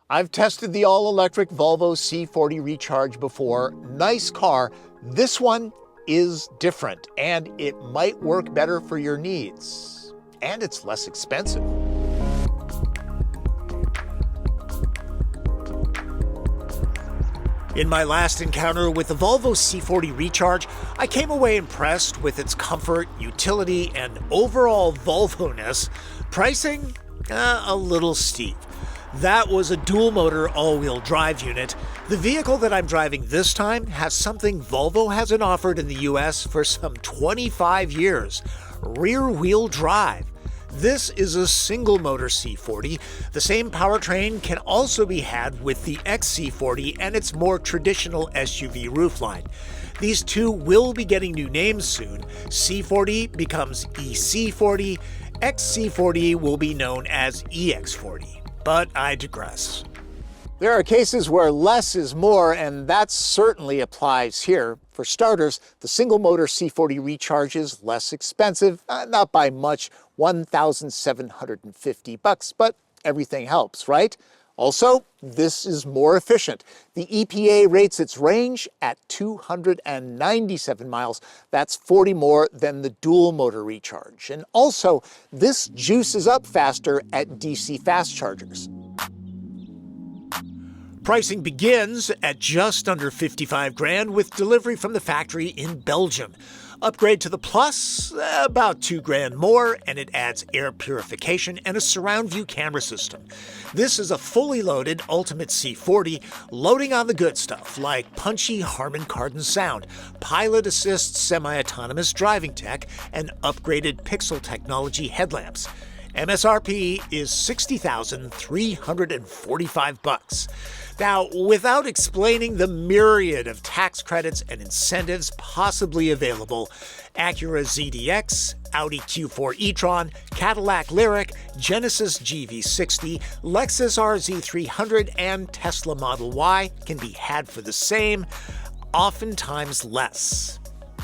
I've tested the all-electric Volvo C40 Recharge before. Nice car. This one is different, and it might work better for your needs. And it's less expensive. In my last encounter with the Volvo C40 Recharge, I came away impressed with its comfort, utility, and overall Volvo-ness. Pricing? A little steep. That was a dual-motor all-wheel drive unit. The vehicle that I'm driving this time has something Volvo hasn't offered in the US for some 25 years: rear-wheel drive. This is a single-motor C40. The same powertrain can also be had with the XC40 and its more traditional SUV roofline. These two will be getting new names soon. C40 becomes EC40, XC40 will be known as EX40. But I digress. There are cases where less is more, and that certainly applies here. For starters, the single-motor C40 Recharge is less expensive, not by much, $1,750, but everything helps, right? Also, this is more efficient. The EPA rates its range at 297 miles. That's 40 more than the dual-motor Recharge. And also, this juices up faster at DC fast chargers. Pricing begins at just under 55 grand with delivery from the factory in Belgium. Upgrade to the Plus, about 2 grand more, and it adds air purification and a surround view camera system. This is a fully loaded Ultimate C40, loading on the good stuff like punchy Harman Kardon sound, pilot assist semi-autonomous driving tech, and upgraded pixel technology headlamps. MSRP is $60,345. Now, without explaining the myriad of tax credits and incentives possibly available, Acura ZDX, Audi Q4 e-tron, Cadillac Lyriq, Genesis GV60, Lexus RZ300, and Tesla Model Y can be had for the same, oftentimes less.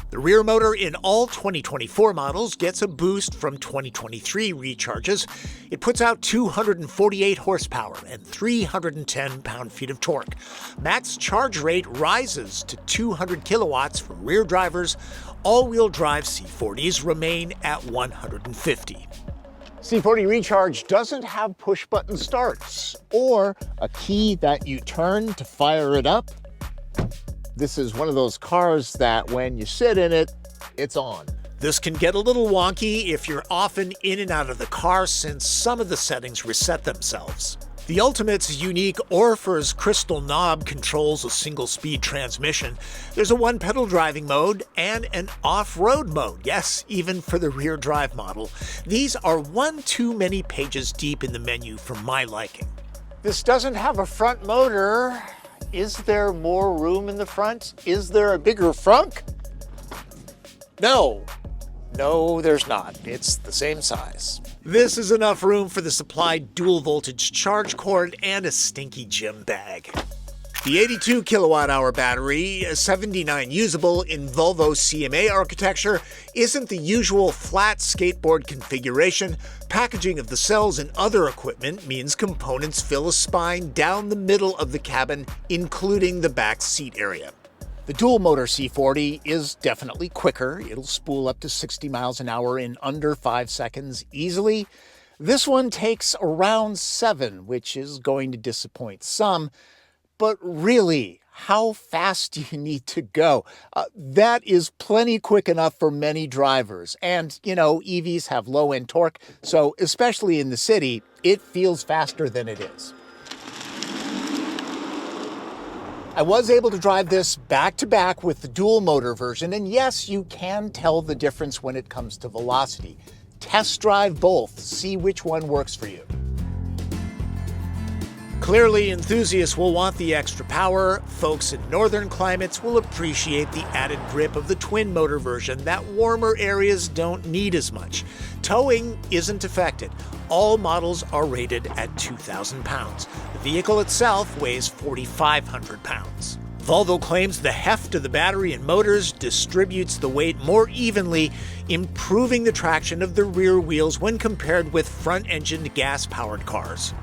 The rear motor in all 2024 models gets a boost from 2023 recharges. It puts out 248 horsepower and 310 pound-feet of torque. Max charge rate rises to 200 kilowatts for rear drivers. All-wheel drive C40s remain at 150. C40 Recharge doesn't have push-button starts or a key that you turn to fire it up. This is one of those cars that when you sit in it, it's on. This can get a little wonky if you're often in and out of the car since some of the settings reset themselves. The Ultimate's unique Orpheus crystal knob controls a single-speed transmission. There's a one-pedal driving mode and an off-road mode, yes, even for the rear drive model. These are one too many pages deep in the menu for my liking. This doesn't have a front motor. Is there more room in the front? Is there a bigger frunk? No, there's not. It's the same size. This is enough room for the supplied dual-voltage charge cord and a stinky gym bag. The 82 kilowatt-hour battery, 79 usable in Volvo CMA architecture, isn't the usual flat skateboard configuration. Packaging of the cells and other equipment means components fill a spine down the middle of the cabin, including the back seat area. The dual-motor C40 is definitely quicker. It'll spool up to 60 miles an hour in under 5 seconds easily. This one takes around 7, which is going to disappoint some. But really, how fast do you need to go? That is plenty quick enough for many drivers. And, EVs have low-end torque, so especially in the city, it feels faster than it is. I was able to drive this back-to-back with the dual-motor version, and yes, you can tell the difference when it comes to velocity. Test drive both, see which one works for you. Clearly, enthusiasts will want the extra power. Folks in northern climates will appreciate the added grip of the twin-motor version that warmer areas don't need as much. Towing isn't affected. All models are rated at 2,000 pounds. The vehicle itself weighs 4,500 pounds. Volvo claims the heft of the battery and motors distributes the weight more evenly, improving the traction of the rear wheels when compared with front-engined gas-powered cars.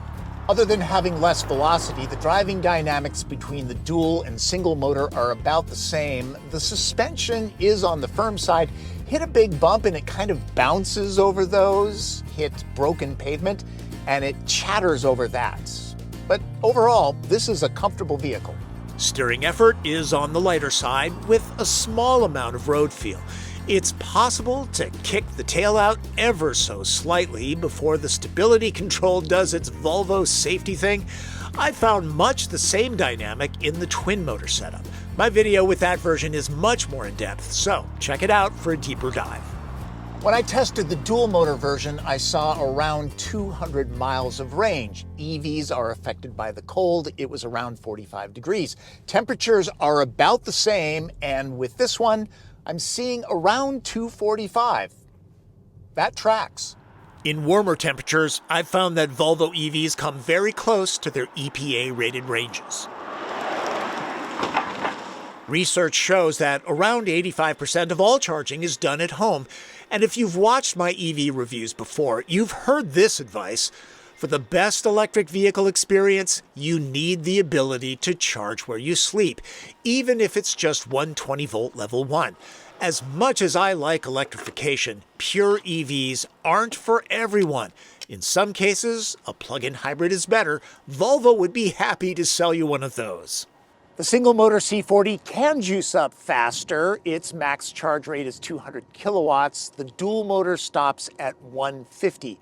Other than having less velocity, the driving dynamics between the dual and single motor are about the same. The suspension is on the firm side. Hit a big bump and it kind of bounces over those. Hit broken pavement and it chatters over that. But overall, this is a comfortable vehicle. Steering effort is on the lighter side with a small amount of road feel. It's possible to kick the tail out ever so slightly before the stability control does its Volvo safety thing. I found much the same dynamic in the twin motor setup. My video with that version is much more in depth, so check it out for a deeper dive. When I tested the dual motor version, I saw around 200 miles of range. EVs are affected by the cold. It was around 45 degrees. Temperatures are about the same, and with this one, I'm seeing around 245. That tracks. In warmer temperatures, I've found that Volvo EVs come very close to their EPA-rated ranges. Research shows that around 85% of all charging is done at home. And if you've watched my EV reviews before, you've heard this advice. For the best electric vehicle experience, you need the ability to charge where you sleep, even if it's just 120-volt level 1. As much as I like electrification, pure EVs aren't for everyone. In some cases, a plug-in hybrid is better. Volvo would be happy to sell you one of those. The single-motor C40 can juice up faster. Its max charge rate is 200 kilowatts. The dual motor stops at 150.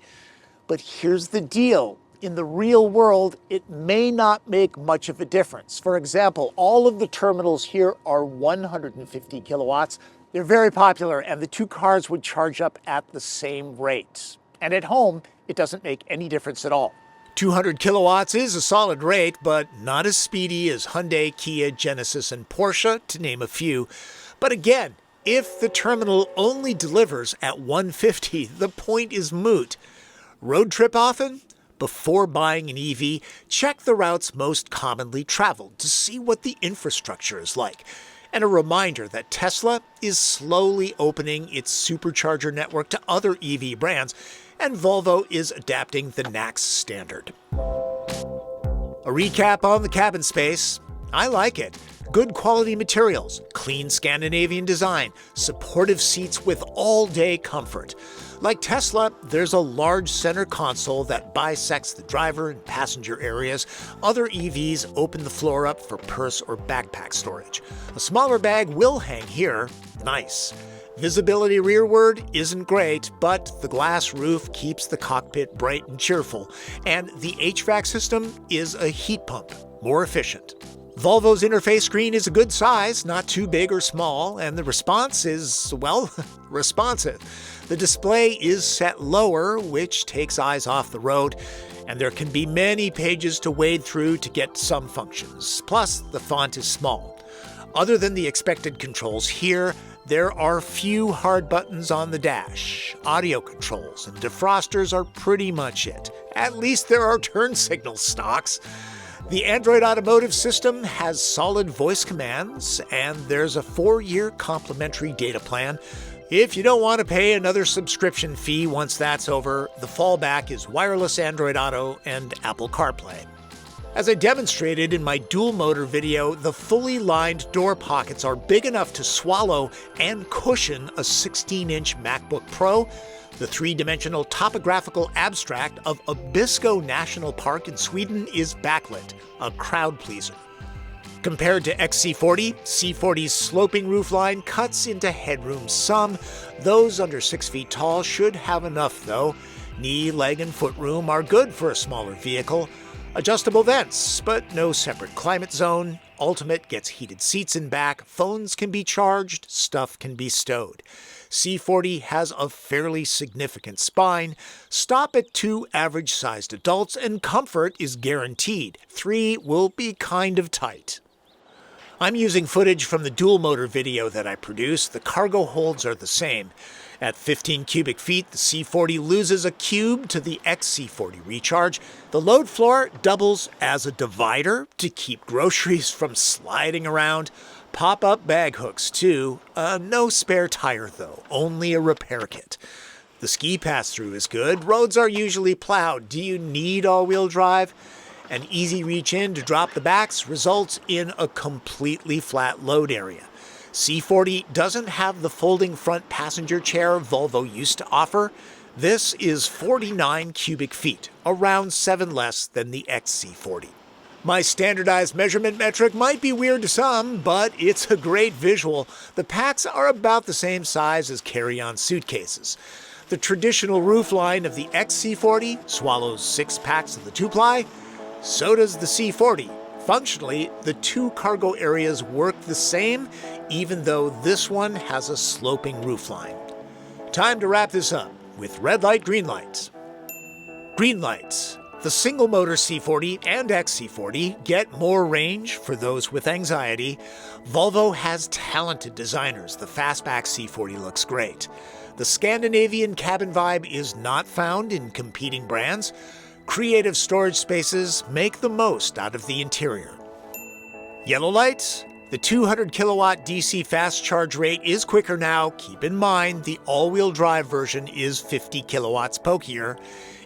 But here's the deal. In the real world, it may not make much of a difference. For example, all of the terminals here are 150 kilowatts. They're very popular, and the two cars would charge up at the same rate. And at home, it doesn't make any difference at all. 200 kilowatts is a solid rate, but not as speedy as Hyundai, Kia, Genesis, and Porsche, to name a few. But again, if the terminal only delivers at 150, the point is moot. Road trip often? Before buying an EV, check the routes most commonly traveled to see what the infrastructure is like. And a reminder that Tesla is slowly opening its supercharger network to other EV brands, and Volvo is adapting the NACS standard. A recap on the cabin space. I like it. Good quality materials, clean Scandinavian design, supportive seats with all-day comfort. Like Tesla, there's a large center console that bisects the driver and passenger areas. Other EVs open the floor up for purse or backpack storage. A smaller bag will hang here. Nice. Visibility rearward isn't great, but the glass roof keeps the cockpit bright and cheerful. And the HVAC system is a heat pump, more efficient. Volvo's interface screen is a good size, not too big or small, and the response is, well, responsive. The display is set lower, which takes eyes off the road, and there can be many pages to wade through to get some functions. Plus, the font is small. Other than the expected controls here, there are few hard buttons on the dash. Audio controls and defrosters are pretty much it. At least there are turn signal stocks. The Android Automotive system has solid voice commands, and there's a 4-year complimentary data plan. If you don't want to pay another subscription fee once that's over, the fallback is wireless Android Auto and Apple CarPlay. As I demonstrated in my dual motor video, the fully lined door pockets are big enough to swallow and cushion a 16-inch MacBook Pro. The 3-dimensional topographical abstract of Abisko National Park in Sweden is backlit, a crowd pleaser. Compared to XC40, C40's sloping roofline cuts into headroom some. Those under 6 feet tall should have enough, though. Knee, leg, and foot room are good for a smaller vehicle. Adjustable vents, but no separate climate zone. Ultimate gets heated seats in back, phones can be charged, stuff can be stowed. C40 has a fairly significant spine. Stop at 2 average-sized adults, and comfort is guaranteed. 3 will be kind of tight. I'm using footage from the dual motor video that I produced. The cargo holds are the same. At 15 cubic feet, the C40 loses a cube to the XC40 Recharge. The load floor doubles as a divider to keep groceries from sliding around. Pop-up bag hooks, too. No spare tire, though. Only a repair kit. The ski pass-through is good. Roads are usually plowed. Do you need all-wheel drive? An easy reach in to drop the backs results in a completely flat load area. C40 doesn't have the folding front passenger chair Volvo used to offer. This is 49 cubic feet, around 7 less than the XC40. My standardized measurement metric might be weird to some, but it's a great visual. The packs are about the same size as carry-on suitcases. The traditional roofline of the XC40 swallows 6 packs of the 2-ply. So does the C40. Functionally, the two cargo areas work the same, even though this one has a sloping roofline. Time to wrap this up with red light, green light. Green lights. The single-motor C40 and XC40 get more range for those with anxiety. Volvo has talented designers. The fastback C40 looks great. The Scandinavian cabin vibe is not found in competing brands. Creative storage spaces make the most out of the interior. Yellow lights. The 200 kilowatt DC fast charge rate is quicker now. Keep in mind, the all-wheel drive version is 50 kilowatts pokier.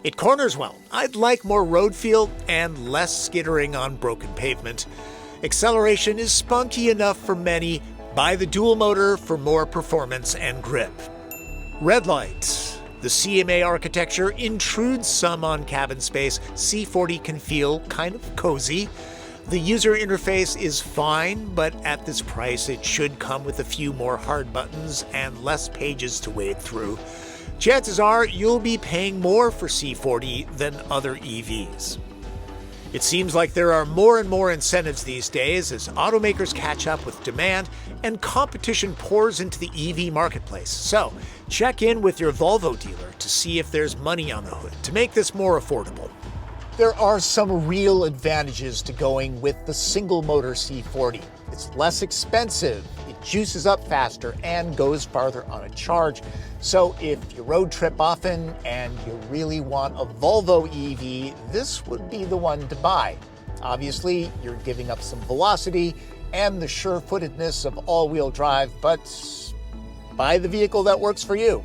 It corners well. I'd like more road feel and less skittering on broken pavement. Acceleration is spunky enough for many. Buy the dual motor for more performance and grip. Red light. The CMA architecture intrudes some on cabin space. C40 can feel kind of cozy. The user interface is fine, but at this price it should come with a few more hard buttons and less pages to wade through. Chances are you'll be paying more for C40 than other EVs. It seems like there are more and more incentives these days as automakers catch up with demand and competition pours into the EV marketplace. So, check in with your Volvo dealer to see if there's money on the hood to make this more affordable. There are some real advantages to going with the single-motor C40. It's less expensive, it juices up faster, and goes farther on a charge. So if you road trip often and you really want a Volvo EV, this would be the one to buy. Obviously, you're giving up some velocity and the sure-footedness of all-wheel drive, but buy the vehicle that works for you.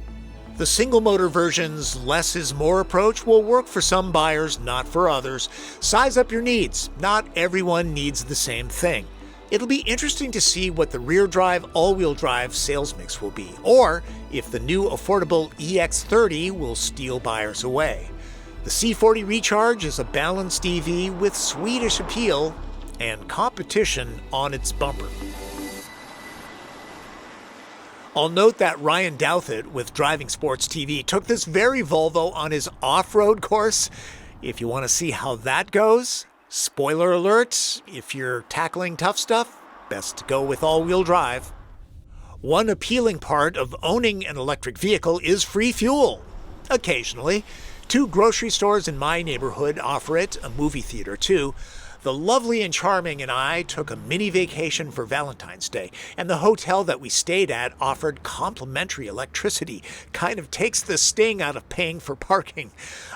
The single-motor version's less is more approach will work for some buyers, not for others. Size up your needs. Not everyone needs the same thing. It'll be interesting to see what the rear-drive, all-wheel drive sales mix will be, or if the new affordable EX30 will steal buyers away. The C40 Recharge is a balanced EV with Swedish appeal and competition on its bumper. I'll note that Ryan Douthit with Driving Sports TV took this very Volvo on his off-road course. If you want to see how that goes, spoiler alert, if you're tackling tough stuff, best to go with all-wheel drive. One appealing part of owning an electric vehicle is free fuel. Occasionally. 2 grocery stores in my neighborhood offer it, a movie theater too. The lovely and charming and I took a mini vacation for Valentine's Day, and the hotel that we stayed at offered complimentary electricity. Kind of takes the sting out of paying for parking.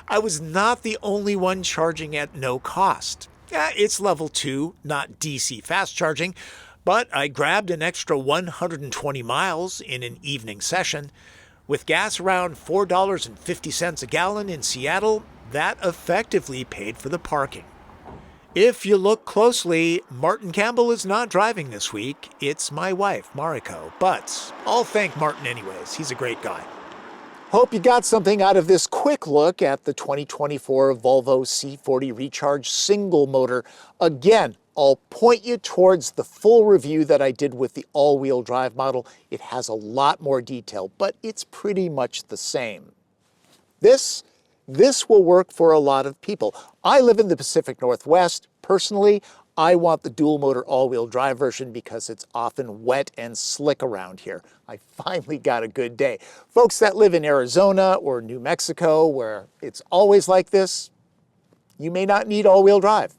I was not the only one charging at no cost. It's level 2, not DC fast charging, but I grabbed an extra 120 miles in an evening session. With gas around $4.50 a gallon in Seattle, that effectively paid for the parking. If you look closely, Martin Campbell is not driving this week. It's my wife, Mariko. But I'll thank Martin anyways. He's a great guy. Hope you got something out of this quick look at the 2024 Volvo C40 Recharge single motor. Again, I'll point you towards the full review that I did with the all-wheel drive model. It has a lot more detail, but it's pretty much the same. This will work for a lot of people. I live in the Pacific Northwest. Personally, I want the dual motor all-wheel drive version because it's often wet and slick around here. I finally got a good day. Folks that live in Arizona or New Mexico where it's always like this, you may not need all-wheel drive.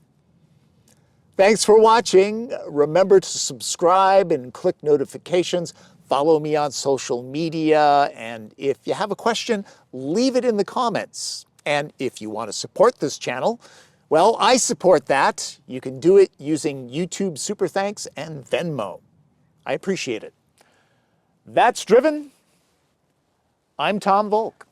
Thanks for watching. Remember to subscribe and click notifications. Follow me on social media, and if you have a question, leave it in the comments. And if you want to support this channel, well, I support that. You can do it using YouTube Super Thanks and Venmo. I appreciate it. That's Driven. I'm Tom Volk.